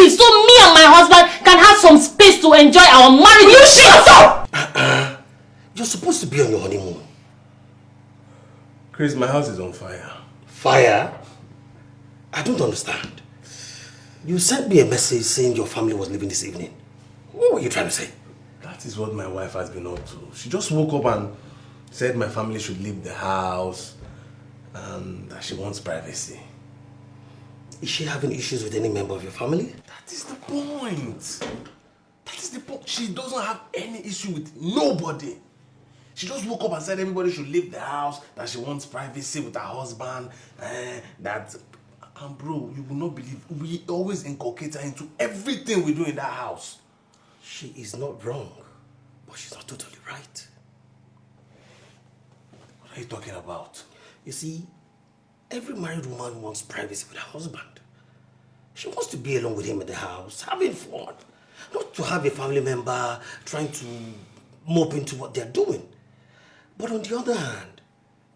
family so me and my husband can have some space to enjoy our marriage. You shut up! You're supposed to be on your honeymoon. Chris, my house is on fire. Fire? I don't understand. You sent me a message saying your family was leaving this evening. What were you trying to say? That is what my wife has been up to. She just woke up and said my family should leave the house and that she wants privacy. Is she having issues with any member of your family? That is the point. That is the point. She doesn't have any issue with nobody. She just woke up and said everybody should leave the house, that she wants privacy with her husband, and bro, you will not believe, we always inculcate her into everything we do in that house. She is not wrong, but she's not totally right. What are you talking about? You see, every married woman wants privacy with her husband. She wants to be alone with him in the house, having fun. Not to have a family member trying to mope into what they're doing. But on the other hand,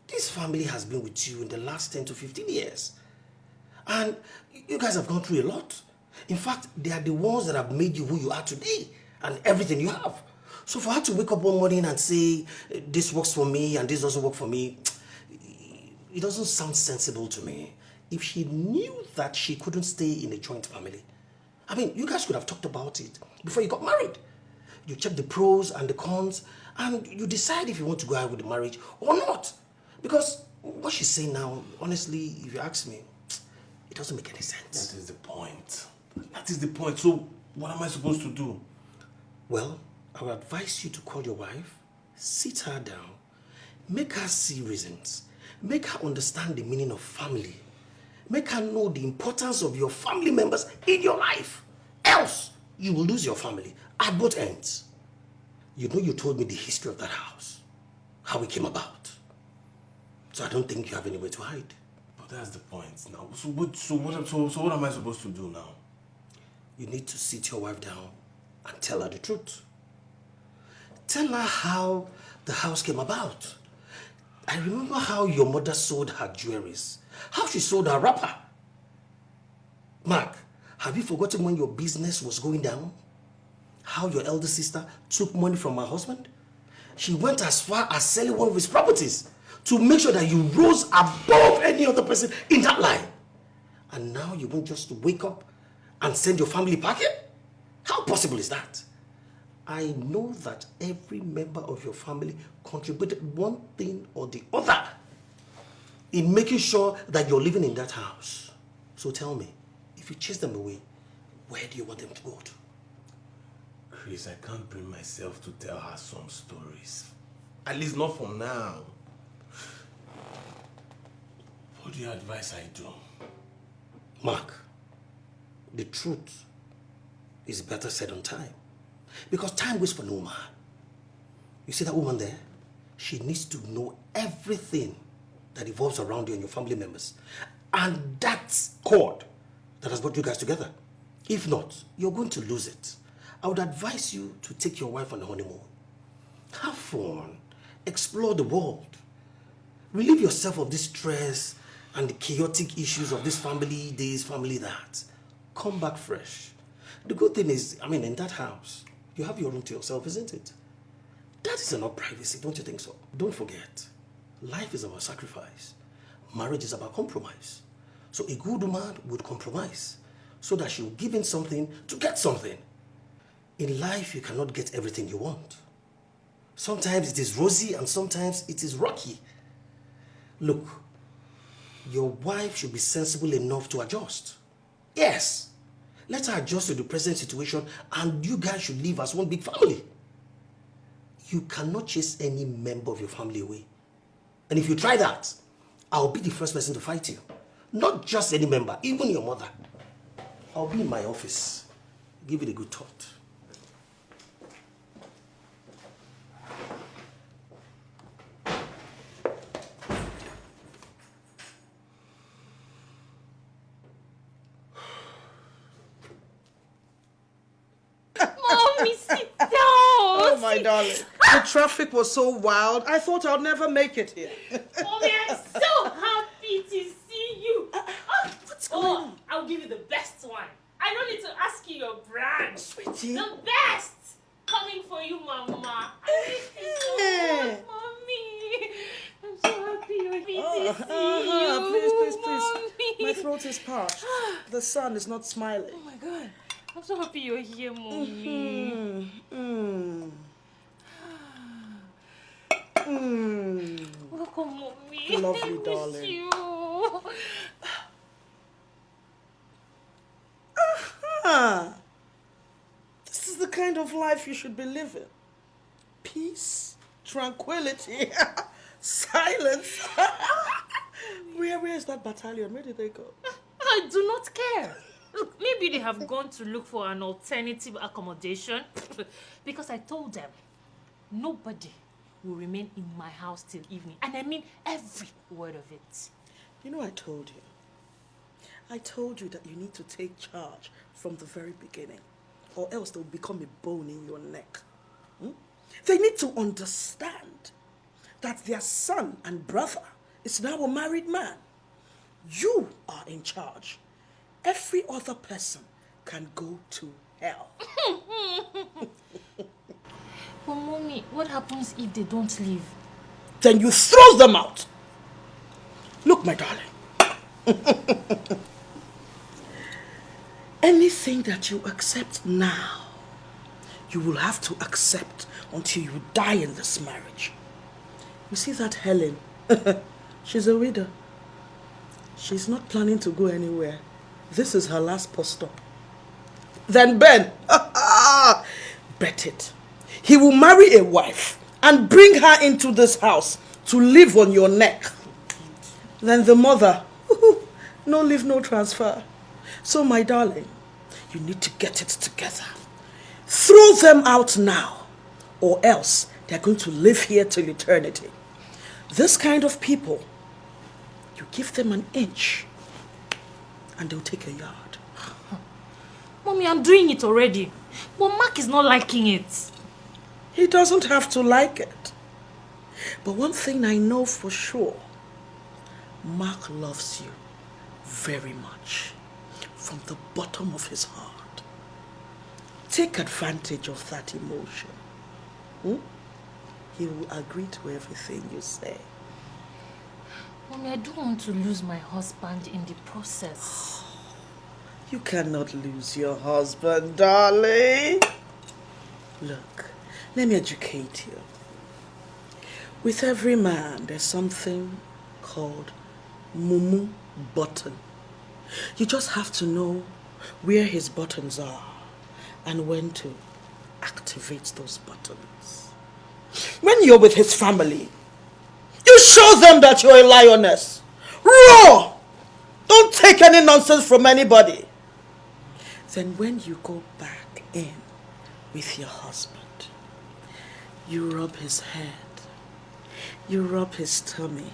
this family has been with you in the last 10 to 15 years. And you guys have gone through a lot. In fact, they are the ones that have made you who you are today and everything you have. So for her to wake up one morning and say, this works for me and this doesn't work for me, it doesn't sound sensible to me. If she knew that she couldn't stay in a joint family, I mean, you guys could have talked about it before you got married. You check the pros and the cons, and you decide if you want to go ahead with the marriage or not. Because what she's saying now, honestly, if you ask me, it doesn't make any sense. That is the point. That is the point. So, what am I supposed to do? Well, I would advise you to call your wife, sit her down, make her see reasons, make her understand the meaning of family, make her know the importance of your family members in your life. Else, you will lose your family at both ends. You know you told me the history of that house, how it came about. So I don't think you have anywhere to hide. But that's the point now. So what am I supposed to do now? You need to sit your wife down and tell her the truth. Tell her how the house came about. I remember how your mother sold her jewelries, how she sold her wrapper. Mark, have you forgotten when your business was going down? How your elder sister took money from her husband? She went as far as selling one of his properties to make sure that you rose above any other person in that line. And now you want just to wake up and send your family packing? How possible is that? I know that every member of your family contributed one thing or the other in making sure that you're living in that house. So tell me, if you chase them away, where do you want them to go to? Chris, I can't bring myself to tell her some stories. At least not for now. What do you advise I do? Mark, the truth is better said on time. Because time waits for no man. You see that woman there? She needs to know everything that evolves around you and your family members. And that's cord that has brought you guys together. If not, you're going to lose it. I would advise you to take your wife on a honeymoon. Have fun. Explore the world. Relieve yourself of this stress and the chaotic issues of this family this, family that. Come back fresh. The good thing is, I mean, in that house, you have your room to yourself, isn't it? That is enough privacy, don't you think so? Don't forget, life is about sacrifice. Marriage is about compromise. So a good woman would compromise so that she will give in something to get something. In life, you cannot get everything you want. Sometimes it is rosy and sometimes it is rocky. Look, your wife should be sensible enough to adjust. Yes, let her adjust to the present situation and you guys should live as one big family. You cannot chase any member of your family away. And if you try that, I'll be the first person to fight you. Not just any member, even your mother. I'll be in my office. Give it a good thought. Mommy, sit down. Oh, my darling. The traffic was so wild, I thought I'd never make it here. Mommy, I'm so happy to see you. What's going on? I'll give you the best one. I don't need to ask Husky, your brand. Sweetie. The best. Coming for you, Mama. I miss you so much, Mommy. I'm so happy you're here to see you. Please. My throat is parched. The sun is not smiling. Oh my God. I'm so happy you're here, Mommy. Welcome, Mommy. Lovely, I miss darling. you. This is the kind of life you should be living. Peace, tranquility, silence. Where is that battalion? Where did they go? I do not care. Look, maybe they have gone to look for an alternative accommodation. Because I told them, nobody will remain in my house till evening. And I mean every word of it. You know, I told you. I told you that you need to take charge from the very beginning, or else there will become a bone in your neck. They need to understand that their son and brother is now a married man. You are in charge. Every other person can go to hell. But Mommy, what happens if they don't leave? Then you throw them out. Look, my darling. Anything that you accept now, you will have to accept until you die in this marriage. You see that Helen? She's a widow. She's not planning to go anywhere. This is her last post stop. Then Ben, bet it. He will marry a wife and bring her into this house to live on your neck. Then the mother, no leave, no transfer. So my darling, you need to get it together. Throw them out now, or else they're going to live here till eternity. This kind of people, you give them an inch and they'll take a yard. Mommy, I'm doing it already. But Mark is not liking it. He doesn't have to like it. But one thing I know for sure, Mark loves you very much from the bottom of his heart. Take advantage of that emotion. He will agree to everything you say. Mommy, I don't want to lose my husband in the process. You cannot lose your husband, darling. Look, let me educate you. With every man, there's something called mumu button. You just have to know where his buttons are and when to activate those buttons. When you're with his family, you show them that you're a lioness. Roar! Don't take any nonsense from anybody. Then when you go back in with your husband, you rub his head, you rub his tummy,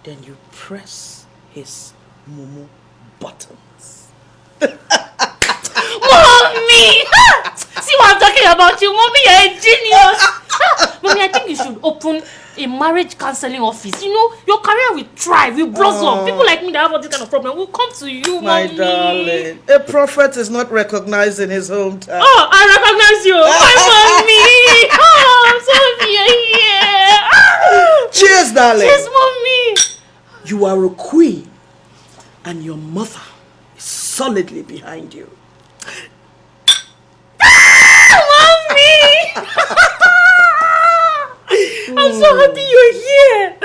then you press his mumu buttons. Mommy! See what I'm talking about you? Mommy, you're a genius! Mommy, I think you should open a marriage counseling office. You know, your career will thrive, will blossom. People like me that have all this kind of problem will come to you, My Mommy. darling, a prophet is not recognized in his hometown. Oh, I recognize you. My Mommy. Oh, I'm so happy you're here. Cheers, darling. Cheers, Mommy. You are a queen, and your mother is solidly behind you. Mommy! I'm so happy you're here.